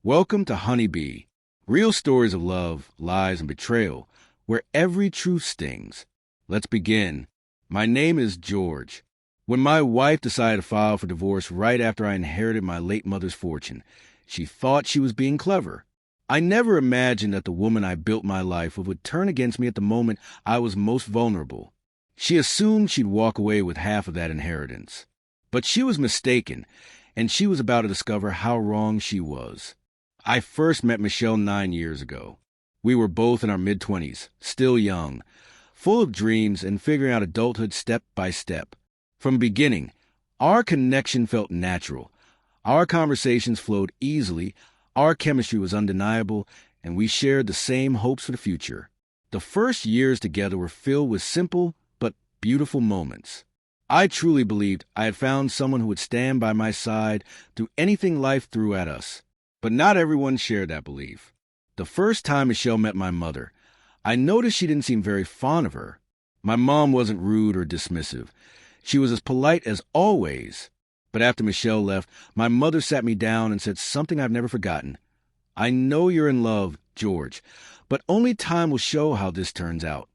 Welcome to Honeybee, real stories of love, lies, and betrayal, where every truth stings. Let's begin. My name is George. When my wife decided to file for divorce right after I inherited my late mother's fortune, she thought she was being clever. I never imagined that the woman I built my life with would turn against me at the moment I was most vulnerable. She assumed she'd walk away with half of that inheritance. But she was mistaken, and she was about to discover how wrong she was. I first met Michelle 9 years ago. We were both in our mid-20s, still young, full of dreams and figuring out adulthood step by step. From the beginning, our connection felt natural. Our conversations flowed easily, our chemistry was undeniable, and we shared the same hopes for the future. The first years together were filled with simple but beautiful moments. I truly believed I had found someone who would stand by my side through anything life threw at us. But not everyone shared that belief. The first time Michelle met my mother, I noticed she didn't seem very fond of her. My mom wasn't rude or dismissive. She was as polite as always. But after Michelle left, my mother sat me down and said something I've never forgotten. "I know you're in love, George, but only time will show how this turns out."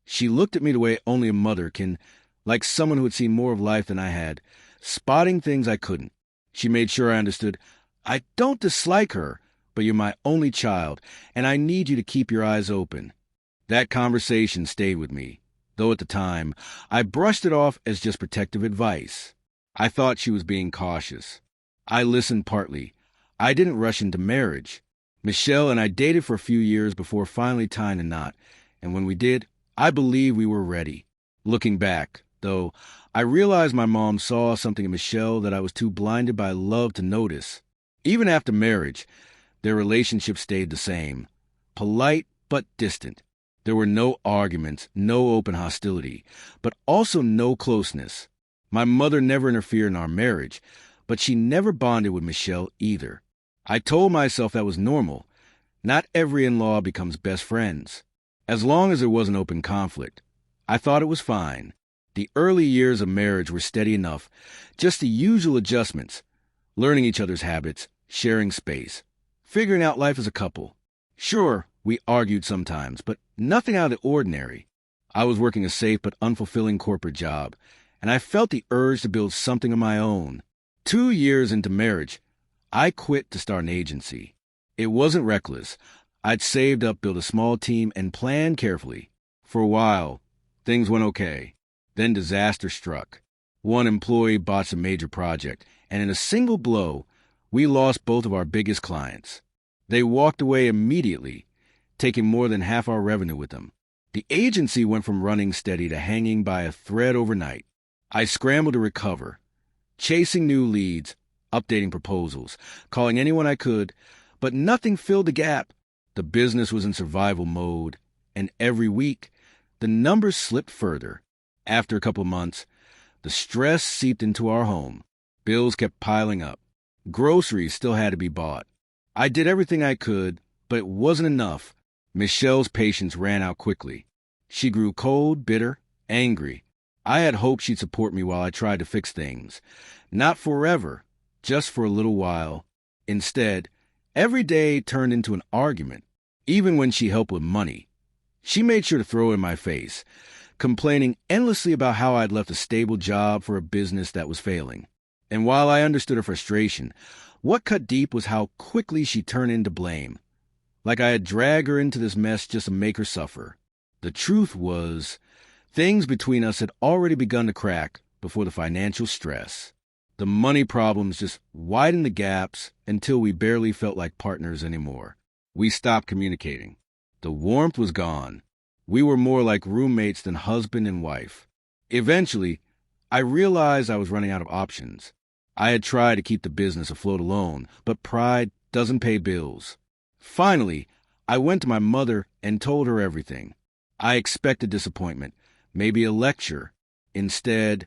She looked at me the way only a mother can, like someone who had seen more of life than I had, spotting things I couldn't. She made sure I understood, "I don't dislike her, but you're my only child, and I need you to keep your eyes open." That conversation stayed with me, though at the time, I brushed it off as just protective advice. I thought she was being cautious. I listened partly. I didn't rush into marriage. Michelle and I dated for a few years before finally tying a knot, and when we did, I believe we were ready. Looking back, though, I realized my mom saw something in Michelle that I was too blinded by love to notice. Even after marriage, their relationship stayed the same, polite but distant. There were no arguments, no open hostility, but also no closeness. My mother never interfered in our marriage, but she never bonded with Michelle either. I told myself that was normal. Not every in-law becomes best friends. As long as there wasn't open conflict, I thought it was fine. The early years of marriage were steady enough, just the usual adjustments, learning each other's habits, sharing space, figuring out life as a couple. Sure, we argued sometimes, but nothing out of the ordinary. I was working a safe but unfulfilling corporate job, and I felt the urge to build something of my own. 2 years into marriage, I quit to start an agency. It wasn't reckless. I'd saved up, built a small team, and planned carefully. For a while, things went okay. Then disaster struck. One employee botched a major project, and in a single blow, we lost both of our biggest clients. They walked away immediately, taking more than half our revenue with them. The agency went from running steady to hanging by a thread overnight. I scrambled to recover, chasing new leads, updating proposals, calling anyone I could, but nothing filled the gap. The business was in survival mode, and every week, the numbers slipped further. After a couple of months, the stress seeped into our home. Bills kept piling up. Groceries still had to be bought. I did everything I could, but it wasn't enough. Michelle's patience ran out quickly. She grew cold, bitter, angry. I had hoped she'd support me while I tried to fix things. Not forever, just for a little while. Instead, every day turned into an argument, even when she helped with money. She made sure to throw it in my face, complaining endlessly about how I'd left a stable job for a business that was failing. And while I understood her frustration, what cut deep was how quickly she turned into blame. Like I had dragged her into this mess just to make her suffer. The truth was, things between us had already begun to crack before the financial stress. The money problems just widened the gaps until we barely felt like partners anymore. We stopped communicating. The warmth was gone. We were more like roommates than husband and wife. Eventually, I realized I was running out of options. I had tried to keep the business afloat alone, but pride doesn't pay bills. Finally, I went to my mother and told her everything. I expected disappointment, maybe a lecture. Instead,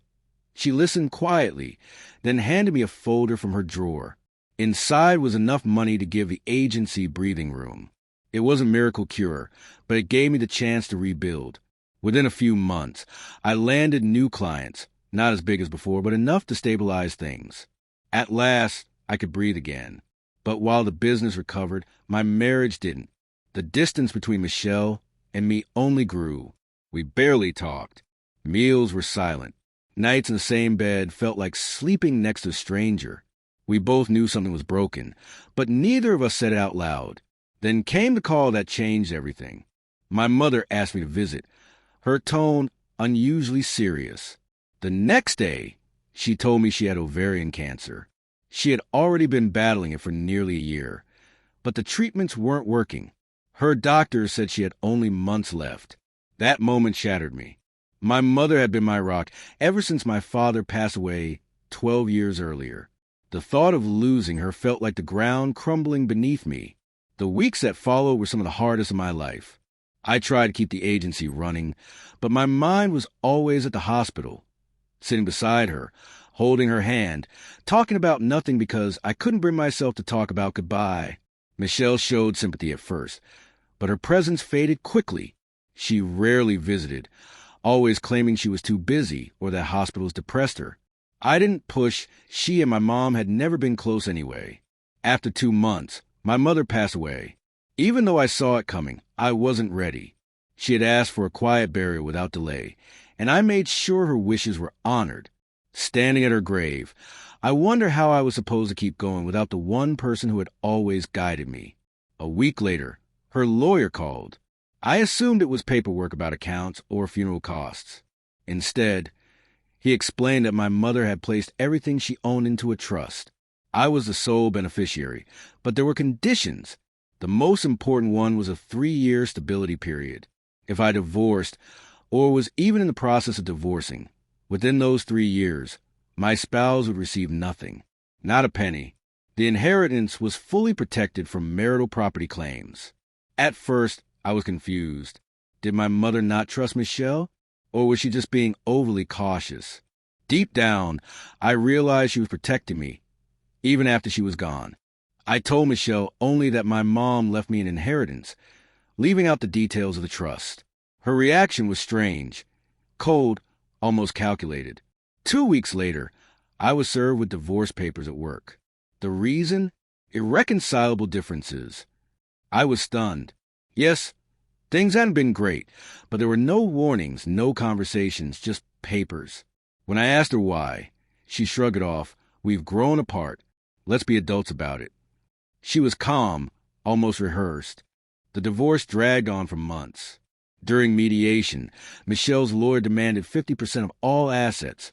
she listened quietly, then handed me a folder from her drawer. Inside was enough money to give the agency breathing room. It wasn't a miracle cure, but it gave me the chance to rebuild. Within a few months, I landed new clients, not as big as before, but enough to stabilize things. At last, I could breathe again. But while the business recovered, my marriage didn't. The distance between Michelle and me only grew. We barely talked. Meals were silent. Nights in the same bed felt like sleeping next to a stranger. We both knew something was broken, but neither of us said it out loud. Then came the call that changed everything. My mother asked me to visit, her tone unusually serious. The next day, she told me she had ovarian cancer. She had already been battling it for nearly a year, but the treatments weren't working. Her doctor said she had only months left. That moment shattered me. My mother had been my rock ever since my father passed away 12 years earlier. The thought of losing her felt like the ground crumbling beneath me. The weeks that followed were some of the hardest of my life. I tried to keep the agency running, but my mind was always at the hospital, sitting beside her, holding her hand, talking about nothing because I couldn't bring myself to talk about goodbye. Michelle showed sympathy at first, but her presence faded quickly. She rarely visited, always claiming she was too busy or that hospitals depressed her. I didn't push. She and my mom had never been close anyway. After 2 months, my mother passed away. Even though I saw it coming, I wasn't ready. She had asked for a quiet burial without delay, and I made sure her wishes were honored. Standing at her grave, I wonder how I was supposed to keep going without the one person who had always guided me. A week later, her lawyer called. I assumed it was paperwork about accounts or funeral costs. Instead, he explained that my mother had placed everything she owned into a trust. I was the sole beneficiary, but there were conditions. The most important one was a 3-year stability period. If I divorced, or was even in the process of divorcing, within those 3 years, my spouse would receive nothing, not a penny. The inheritance was fully protected from marital property claims. At first, I was confused. Did my mother not trust Michelle, or was she just being overly cautious? Deep down, I realized she was protecting me, even after she was gone. I told Michelle only that my mom left me an inheritance, leaving out the details of the trust. Her reaction was strange, cold, almost calculated. 2 weeks later, I was served with divorce papers at work. The reason? Irreconcilable differences. I was stunned. Yes, things hadn't been great, but there were no warnings, no conversations, just papers. When I asked her why, she shrugged it off. We've grown apart. Let's be adults about it. She was calm, almost rehearsed. The divorce dragged on for months. During mediation, Michelle's lawyer demanded 50% of all assets,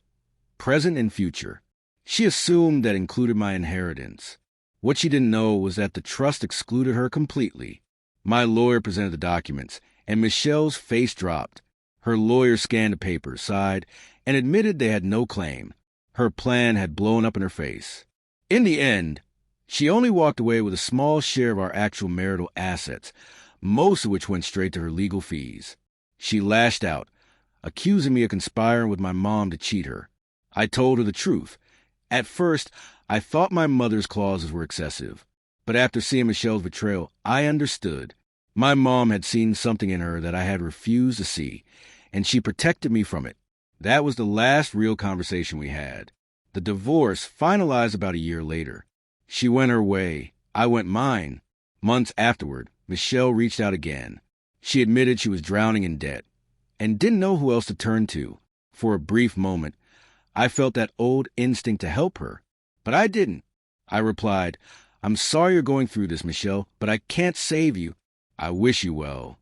present and future. She assumed that included my inheritance. What she didn't know was that the trust excluded her completely. My lawyer presented the documents, and Michelle's face dropped. Her lawyer scanned the papers, sighed, and admitted they had no claim. Her plan had blown up in her face. In the end, she only walked away with a small share of our actual marital assets, most of which went straight to her legal fees. She lashed out, accusing me of conspiring with my mom to cheat her. I told her the truth. At first, I thought my mother's clauses were excessive. But after seeing Michelle's betrayal, I understood. My mom had seen something in her that I had refused to see, and she protected me from it. That was the last real conversation we had. The divorce finalized about a year later. She went her way. I went mine. Months afterward, Michelle reached out again. She admitted she was drowning in debt and didn't know who else to turn to. For a brief moment, I felt that old instinct to help her, but I didn't. I replied, "I'm sorry you're going through this, Michelle, but I can't save you. I wish you well."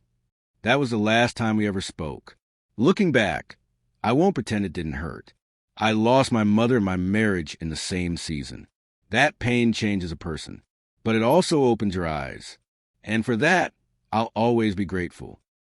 That was the last time we ever spoke. Looking back, I won't pretend it didn't hurt. I lost my mother and my marriage in the same season. That pain changes a person, but it also opens your eyes. And for that, I'll always be grateful.